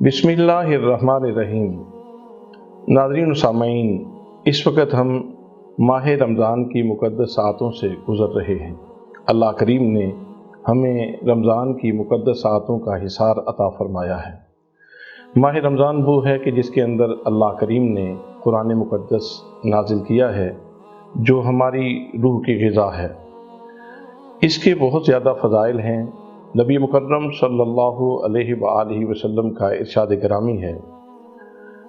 बिस्मिल्लाहिर्रहमानिर्रहीम। नाज़रीन व सामईन, इस वक्त हम माह रमज़ान की मुक़द्दस सातों से गुज़र रहे हैं। अल्लाह करीम ने हमें रमज़ान की मुक़द्दस सातों का हिसार अता फ़रमाया है। माह रमज़ान वो है कि जिसके अंदर अल्लाह करीम ने कुरान मुक़द्दस नाजिल किया है, जो हमारी रूह की ग़िज़ा है। इसके बहुत ज़्यादा फ़ज़ाइल हैं। नबी मुकर्रम सल्लल्लाहु अलैहि वसल्लम का इरशाद गिरामी है,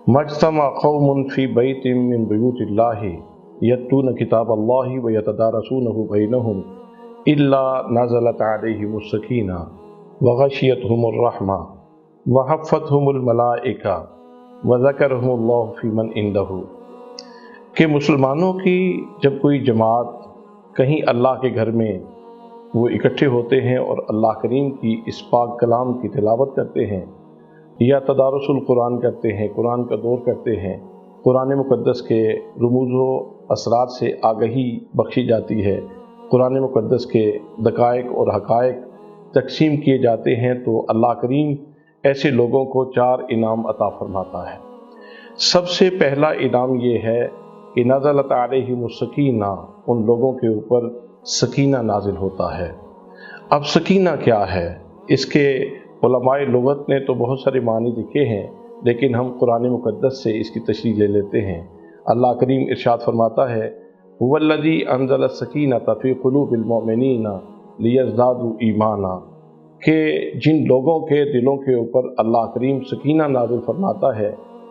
मज्तमा कौमुन फ़ी बैतिन मिन बुयूतिल्लाहि यत्लूना किताबल्लाहि व यतदारसूनहु बैनहुम इल्ला नज़लत अलैहिमुस सकीना व गशियतहुमुर रहमा व हफ़्फ़तहुमुल मलाइका व ज़करहुमुल्लाहु फ़ी मन इंदहु। कि मुसलमानों की जब कोई जमात कहीं अल्लाह के घर में वो इकट्ठे होते हैं और अल्लाह करीम की इस पाक कलाम की तिलावत करते हैं या तदारुसुल कुरान करते हैं, कुरान का दौर करते हैं, कुरान मुक़द्दस के रुमूज़ो असरार से आगही बख्शी जाती है, कुरान मुक़द्दस के दकाइक और हक़ाइक तक़सीम किए जाते हैं, तो अल्लाह करीम ऐसे लोगों को 4 इनाम अता फ़रमाता है। सबसे पहला इनाम ये है कि नज़लत अलैहिमुस सकीना, उन लोगों के ऊपर सकीना नाजिल होता है। अब सकीना क्या है? इसके उलमाए लुगत ने तो बहुत सारे मानी लिखे हैं, लेकिन हम कुरान मुक़द्दस से इसकी तशरीह ले लेते हैं। अल्लाह करीम इरशाद फरमाता है, हुवल्लज़ी अंज़ल सकीनत फ़ी क़ुलूबिल मुमिनीना लियज़दादू ईमाना, कि जिन लोगों के दिलों के ऊपर अल्लाह करीम सकीना नाजिल फरमाता है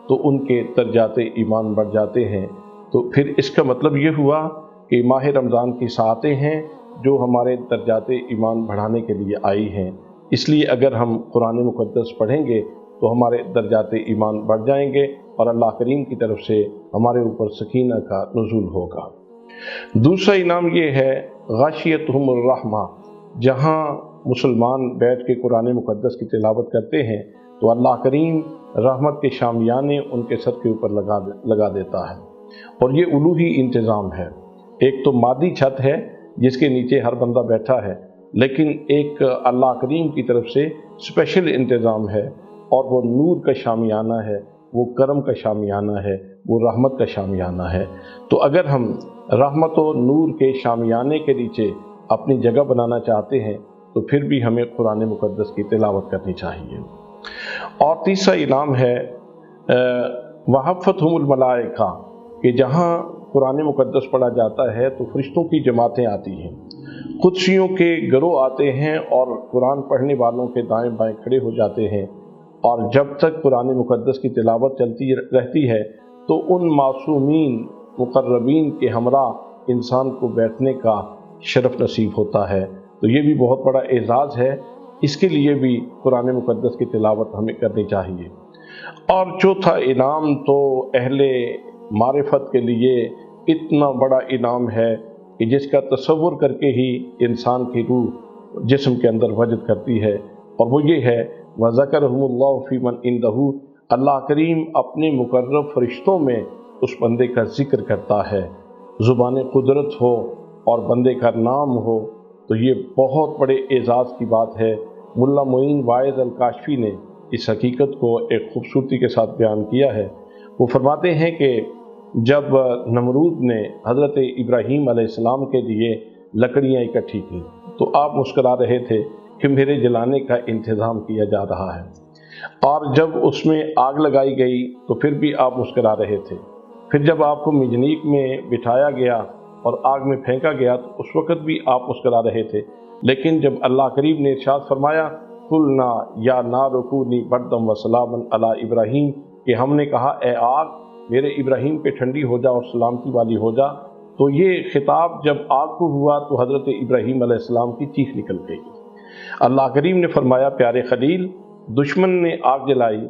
तो उनके दर्जाते ईमान बढ़ जाते हैं। तो फिर इसका मतलब ये हुआ कि माह रमज़ान की सातें हैं जो हमारे दर्जाते ईमान बढ़ाने के लिए आई हैं। इसलिए अगर हम कुरान मुक़द्दस पढ़ेंगे तो हमारे दर्जाते ईमान बढ़ जाएंगे और अल्लाह करीम की तरफ से हमारे ऊपर सकीना का नुज़ूल होगा। दूसरा इनाम ये है गाशियतहुमुर रहमा, जहाँ मुसलमान बैठ के कुरान मुक़द्दस की तिलावत करते हैं तो अल्लाह करीम रहमत के शामियाने उनके सर के ऊपर लगा देता है। और ये उलूही इंतज़ाम है। एक तो मादी छत है जिसके नीचे हर बंदा बैठा है, लेकिन एक अल्लाह करीम की तरफ से स्पेशल इंतज़ाम है और वो नूर का शामियाना है, वो करम का शामियाना है, वो रहमत का शामियाना है। तो अगर हम रहमत और नूर के शामियाने के नीचे अपनी जगह बनाना चाहते हैं तो फिर भी हमें कुरान मुक़द्दस की तिलावत करनी चाहिए। और तीसरा इनाम है वहफ़्फ़तहुमुल मलाइका, कि जहाँ कुरान मुक़द्दस पढ़ा जाता है तो फरिश्तों की जमातें आती हैं, कुदसियों के गिरोह आते हैं और कुरान पढ़ने वालों के दाएं बाएं खड़े हो जाते हैं। और जब तक कुरान मुक़द्दस की तिलावत चलती रहती है तो उन मासूमीन मुक़र्रबीन के हमरा इंसान को बैठने का शरफ़ नसीब होता है। तो ये भी बहुत बड़ा एज़ाज़ है, इसके लिए भी कुरान मुक़द्दस की तिलावत हमें करनी चाहिए। और चौथा इनाम तो अहले मारिफत के लिए इतना बड़ा इनाम है कि जिसका तसव्वुर करके ही इंसान की रूह जिस्म के अंदर वजद करती है, और वो ये है व ज़करहुमुल्लाहु फ़ी मन इंदहु, अल्लाह करीम अपने मुकर्रब फरिश्तों में उस बंदे का जिक्र करता है। ज़ुबान कुदरत हो और बंदे का नाम हो तो ये बहुत बड़े एज़ाज़ की बात है। मुल्ला मोइन वाइज़ अल काशफी ने इस हकीकत को एक खूबसूरती के साथ बयान किया है। वो फरमाते हैं कि जब नमरूद ने हज़रत इब्राहीम अलैहिस्सलाम के लिए लकड़ियाँ इकट्ठी की तो आप मुस्करा रहे थे कि मेरे जलाने का इंतज़ाम किया जा रहा है, और जब उसमें आग लगाई गई तो फिर भी आप मुस्करा रहे थे। फिर जब आपको मिजनीक में बिठाया गया और आग में फेंका गया तो उस वक़्त भी आप मुस्करा रहे थे। लेकिन जब अल्लाह करीम ने इरशाद फरमाया कुलना या नारु कूनी बर्दम व सलामन अला इब्राहीम, कि हमने कहा ए आग मेरे इब्राहीम पे ठंडी हो जा और सलामती वाली हो जा, तो ये खिताब जब आग को हुआ तो हज़रत इब्राहीम अलैहिस्सलाम की चीख निकल गई। अल्लाह करीम ने फरमाया प्यारे खलील, दुश्मन ने आग जलाई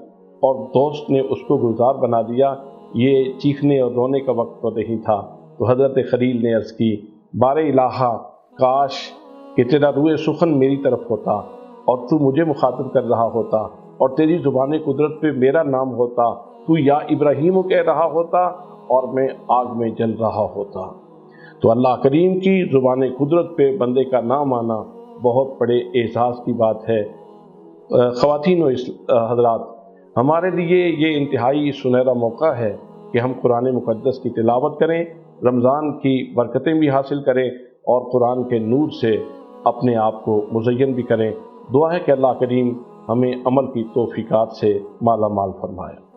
और दोस्त ने उसको गुलजार बना दिया, ये चीखने और रोने का वक्त तो नहीं था। तो हज़रत खलील ने अर्ज़ की, बारे इलाहा, काश कि तेरा रूए सुखन मेरी तरफ होता और तू मुझे मुखातिब कर रहा होता और तेरी ज़ुबान कुदरत पे मेरा नाम होता, तू या इब्राहीम कह रहा होता और मैं आग में जल रहा होता। तो अल्लाह करीम की ज़ुबान कुदरत पे बंदे का नाम आना बहुत बड़े एहसास की बात है। ख़वातीन व हज़रात, ہمارے لیے یہ انتہائی سنہرا موقع ہے کہ ہم قرآن مقدس کی تلاوت کریں، رمضان کی برکتیں بھی حاصل کریں اور قرآن کے نور سے اپنے آپ کو مزین بھی کریں۔ دعا ہے کہ اللہ کریم ہمیں عمل کی توفیقات سے مالا مال فرمائے۔